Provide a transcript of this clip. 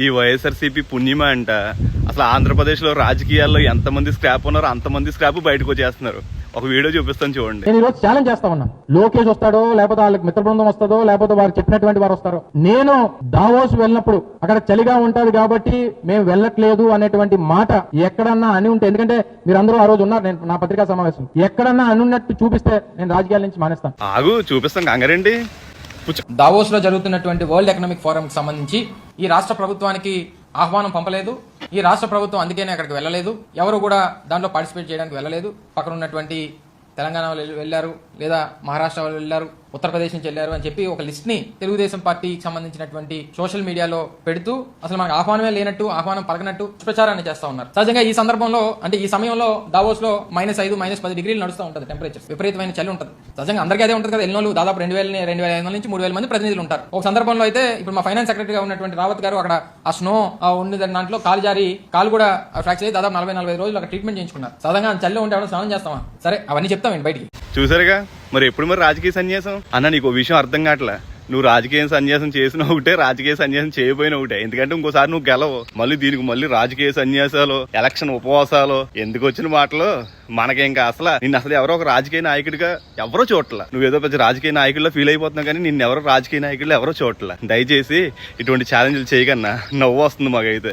ఈ వైఎస్ఆర్సీపీ పుణ్యమా అంట. అసలు ఆంధ్రప్రదేశ్లో రాజకీయాల్లో ఎంతమంది స్క్రాప్ ఉన్నారో అంతమంది స్క్రాప్ బయటకు వచ్చేస్తున్నారు. ఒక వీడియో చూపిస్తాను చూడండి. నేను ఈరోజు ఛాలెంజ్ చేస్తా ఉన్నా. లోకేష్ వస్తాడో, లేకపోతే వాళ్ళకి మిత్ర బృందం వస్తుందో, లేకపోతే వారు చెప్పినటువంటి వారు వస్తారో. నేను దావోస్ వెళ్ళినప్పుడు అక్కడ చలిగా ఉంటది కాబట్టి మేము వెళ్ళట్లేదు అనేటువంటి మాట ఎక్కడన్నా అని ఉంటే, ఎందుకంటే మీరు అందరూ ఆ రోజు ఉన్నారు, నేను నా పత్రికా సమావేశం, ఎక్కడన్నా అనున్నట్టు చూపిస్తే నేను రాజకీయాల నుంచి మానేస్తాను. ఆగు చూపిస్తాం కంగారండి. దావోస్ లో జరుగుతున్నటువంటి వరల్డ్ ఎకనామిక్ ఫోరం కి సంబంధించి ఈ రాష్ట్ర ప్రభుత్వానికి ఆహ్వానం పంపలేదు. ఈ రాష్ట్ర ప్రభుత్వం అందుకనే అక్కడికి వెళ్ళలేదు. ఎవరు కూడా దాంట్లో పార్టిసిపేట్ చేయడానికి వెళ్ళలేదు. పక్కన ఉన్నటువంటి తెలంగాణ వాళ్ళు వెళ్ళారు, లేదా మహారాష్ట్ర వాళ్ళు వెళ్ళారు, ఉత్తరప్రదేశ్ నుంచి వెళ్ళారు అని చెప్పి ఒక లిస్ట్ ని తెలుగుదేశం పార్టీకి సంబంధించినటువంటి సోషల్ మీడియాలో పెడుతూ అసలు మనకు ఆహ్వానమే లేనట్టు, ఆహ్వానం పలకనట్టు ప్రచారాన్ని చేస్తా ఉన్నారు. సహజంగా ఈ సందర్భంలో, అంటే ఈ సమయంలో దావోస్ లో -5, -10 డిగ్రీలు నడుస్తూ ఉంటుంది టెంపరేచర్. విపరీతమైన చలి ఉంటుంది. సహజంగా అందరికీ అదే ఉంటుంది కదా. ఎన్నోళ్ళు దాదాపు 2,500 నుంచి 3,000 మంది ప్రతినిధులు ఉంటారు. ఒక సందర్భంలో అయితే ఇప్పుడు మా ఫైనాన్స్ సెక్రటరీగా ఉన్నటువంటి రావత్ గారు అక్కడ ఆ స్నో ఉన్న దాంట్లో కాలు జారి కాలు కూడా ఫ్రాక్చర్ అయ్యి దాదాపు 40-45 రోజులు అక్కడ ట్రీట్మెంట్ చేయించుకున్నారు. సహజంగా చలిలో ఉంటే ఎవరైనా స్నానం చేస్తామా? సరే, అవన్నీ చెప్తామండి బయటికి. చూసారుగా మరి ఎప్పుడు మరి రాజకీయ సన్యాసం అన్న. నీకు విషయం అర్థం కావట్లే. నువ్వు రాజకీయ సన్యాసం చేసిన ఒకటే, రాజకీయ సన్యాసం చేయబోయిన ఒకటే. ఎందుకంటే ఇంకోసారి నువ్వు గెలవు. మళ్ళీ రాజకీయ సన్యాసాలు, ఎలక్షన్ ఉపవాసాలు, ఎందుకు వచ్చిన మాటలు మనకేం అసలు. నిన్ను అసలు ఎవరో ఒక రాజకీయ నాయకుడిగా ఎవరో చూడట్లా. నువ్వేదో పెద్ద రాజకీయ నాయకుడిలో ఫీల్ అయిపోతున్నావు, కానీ నిన్ను ఎవరో రాజకీయ నాయకుడిలో ఎవరో చూడట్లా. దయచేసి ఇటువంటి ఛాలెంజ్లు చేయకన్నా. నవ్వు వస్తుంది మాకైతే.